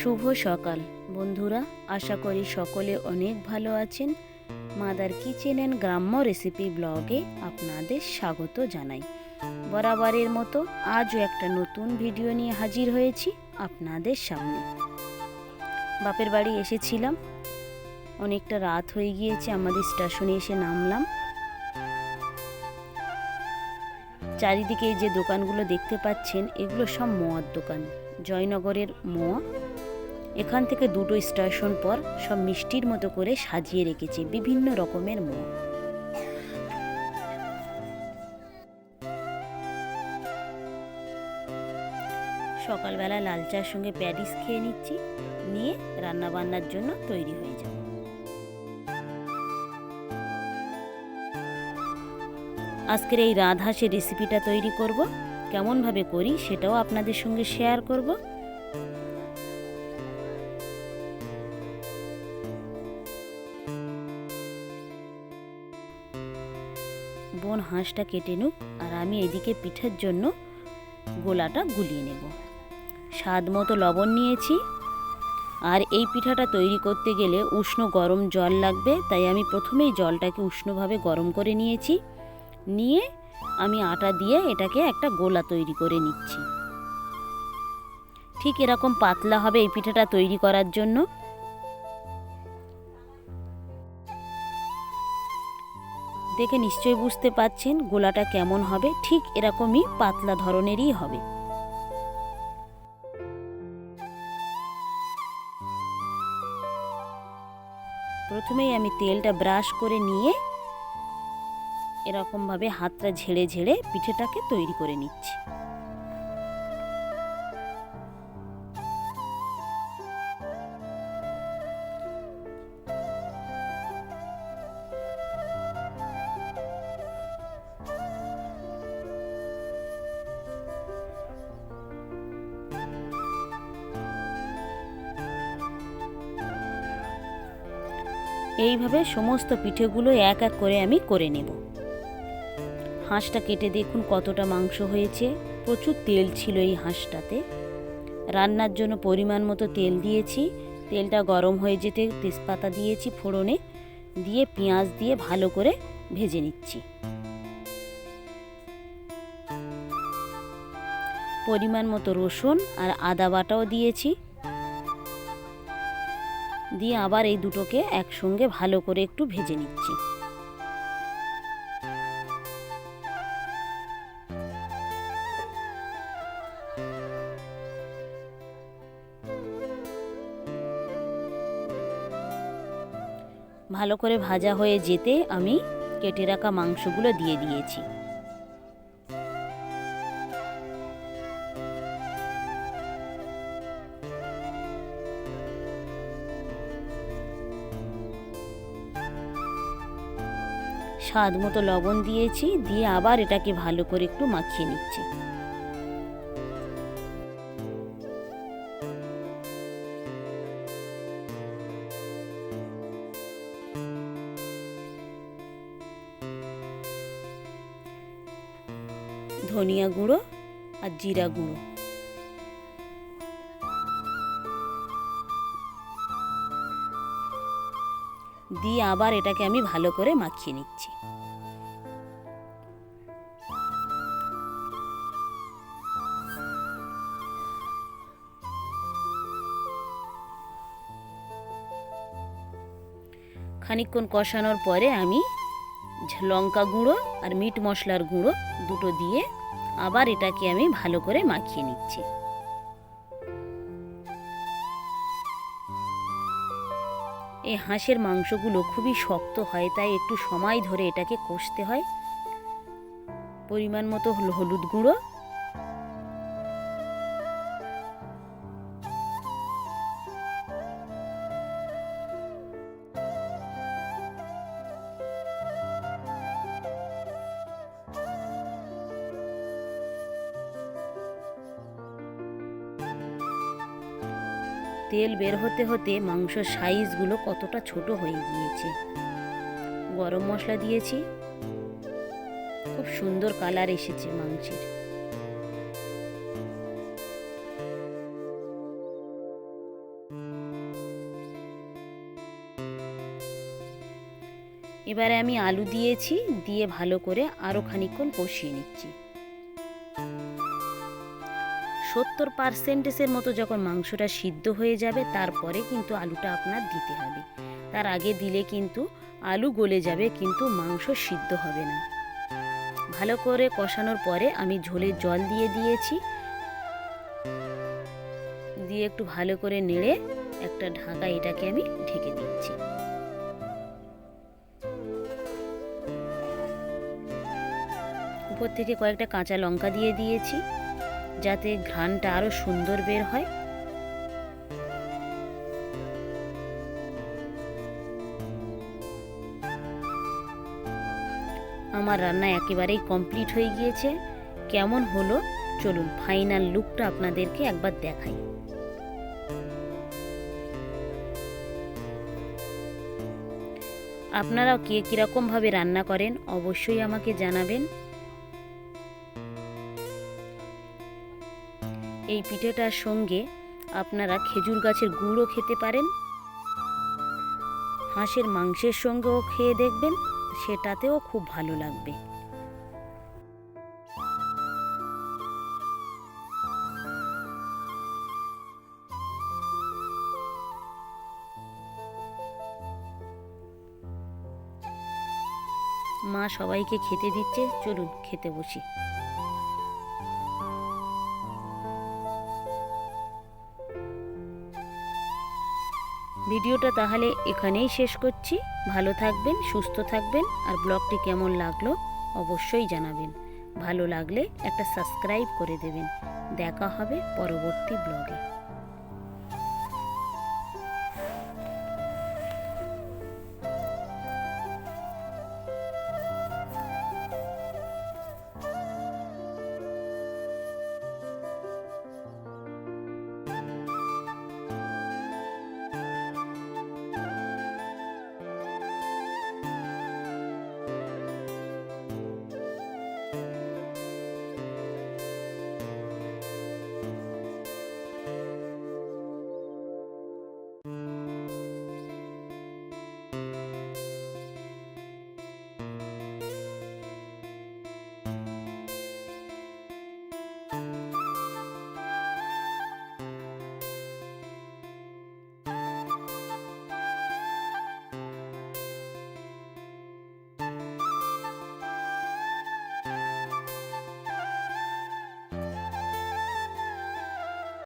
শুভ সকাল বন্ধুরা, আশা করি সকলে অনেক ভালো আছেন। মাদার কিচেন অ্যান্ড গ্রাম্য রেসিপি ব্লগে আপনাদের স্বাগত জানাই। বরাবরের মতো আজও একটা নতুন ভিডিও নিয়ে হাজির হয়েছি আপনাদের সামনে। বাপের বাড়ি এসেছিলাম, অনেকটা রাত হয়ে গিয়েছে, আমাদের স্টেশনে এসে নামলাম। চারিদিকে যে দোকানগুলো দেখতে পাচ্ছেন এগুলো সব মোয়ার দোকান, জয়নগরের মোয়া। এখান থেকে দুটো স্টেশন পর সব মিষ্টির মতো করে সাজিয়ে রেখেছে বিভিন্ন রকমের মোয়া। সকালবেলা লাল চার সঙ্গে প্যাটিস খেয়ে নিচ্ছি, নিয়ে রান্না বান্নার জন্য তৈরি হয়ে যাব। আজকের এই রাজহাঁসের রেসিপিটা তৈরি করব, কেমনভাবে করি সেটাও আপনাদের সঙ্গে শেয়ার করব। বোন হাঁসটা কেটে নুক, আর আমি এদিকে পিঠার জন্য গোলাটা গুলিয়ে নেব। স্বাদ মতো লবণ নিয়েছি, আর এই পিঠাটা তৈরি করতে গেলে উষ্ণ গরম জল লাগবে, তাই আমি প্রথমেই জলটাকে উষ্ণভাবে গরম করে নিয়েছি। নিয়ে আমি আটা দিয়ে এটাকে একটা গোলা তৈরি করে নিচ্ছি। ঠিক এরকম পাতলা হবে এই পিঠাটা তৈরি করার জন্য। দেখে নিশ্চয়ই বুঝতে পাচ্ছেন গোলাটা কেমন হবে, ঠিক এরকমই পাতলা ধরনেরই হবে। প্রথমেই আমি তেলটা ব্রাশ করে নিয়ে এরকমভাবে হাতটা ঝেড়ে ঝেড়ে পিঠেটাকে তৈরি করে নিচ্ছি। এইভাবে সমস্ত পিঠেগুলো এক এক করে আমি করে নেব। হাঁসটা কেটে দেখুন কতটা মাংস হয়েছে, প্রচুর তেল ছিল এই হাঁসটাতে। রান্নার জন্য পরিমাণ মতো তেল দিয়েছি, তেলটা গরম হয়ে যেতে তেজপাতা দিয়েছি ফোড়নে, দিয়ে পেঁয়াজ দিয়ে ভালো করে ভেজে নিচ্ছি। পরিমাণ মতো রসুন আর আদা বাটাও দিয়েছি, দিয়ে আবার এই দুটোকে একসঙ্গে ভালো করে একটু ভেজে নিচ্ছি। ভালো করে ভাজা হয়ে যেতে আমি কেটে রাখা মাংসগুলো দিয়ে দিয়েছি। স্বাদ মতো লবণ দিয়েছি, দিয়ে আবার এটাকে ভালো করে একটু মাখিয়ে নিচ্ছি। ধনিয়া গুঁড়ো আর জিরা গুঁড়ো দিয়ে আবার এটাকে আমি ভালো করে মাখিয়ে নিচ্ছি। খানিকক্ষণ কষানোর পরে আমি লঙ্কা গুঁড়ো আর মিট মশলার গুঁড়ো দুটো দিয়ে আবার এটাকে আমি ভালো করে মাখিয়ে নিচ্ছি। এই হাঁসের মাংসগুলো খুবই শক্ত হয়, তাই একটু সময় ধরে এটাকে কষতে হয়। পরিমাণ মতো হলুদ গুঁড়ো, তেল বের হতে হতে মাংসের সাইজগুলো কতটা ছোট হয়ে গিয়েছে। গরম মশলা দিয়েছি, খুব সুন্দর কালার এসেছে মাংসের। এবারে আমি আলু দিয়েছি, দিয়ে ভালো করে আরও খানিকক্ষণ কষিয়ে নিচ্ছি। 70% মতো যখন মাংসটা সিদ্ধ হয়ে যাবে তারপরে কিন্তু আলুটা আপনার দিতে হবে। তার আগে দিলে কিন্তু আলু গলে যাবে, কিন্তু মাংস সিদ্ধ হবে না। ভালো করে কষানোর পরে আমি ঝোলের জল দিয়ে দিয়েছি, দিয়ে একটু ভালো করে নেড়ে একটা ঢাকা এটাকে আমি ঢেকে দিচ্ছি। উপর থেকে কয়েকটা কাঁচা লঙ্কা দিয়ে দিয়েছি, যাতে ঘ্রাণটা আরো সুন্দর বের হয়। আমার রান্না একেবারেই কমপ্লিট হয়ে গিয়েছে। কেমন হলো চলুন ফাইনাল লুকটা আপনাদেরকে একবার দেখাই। আপনারাও কে কিরকম ভাবে রান্না করেন অবশ্যই আমাকে জানাবেন। এই পিঠেটার সঙ্গে আপনারা খেজুর গাছের গুড়ও খেতে পারেন, হাঁসের মাংসের সঙ্গেও খেয়ে দেখবেন, সেটাতেও খুব ভালো লাগবে। মা সবাইকে খেতে দিচ্ছে, চলুন খেতে বসি। ভিডিওটা তাহলে এখানেই শেষ করছি। ভালো থাকবেন, সুস্থ থাকবেন, আর ব্লগটি কেমন লাগলো অবশ্যই জানাবেন। ভালো লাগলে একটা সাবস্ক্রাইব করে দেবেন। দেখা হবে পরবর্তী ব্লগে।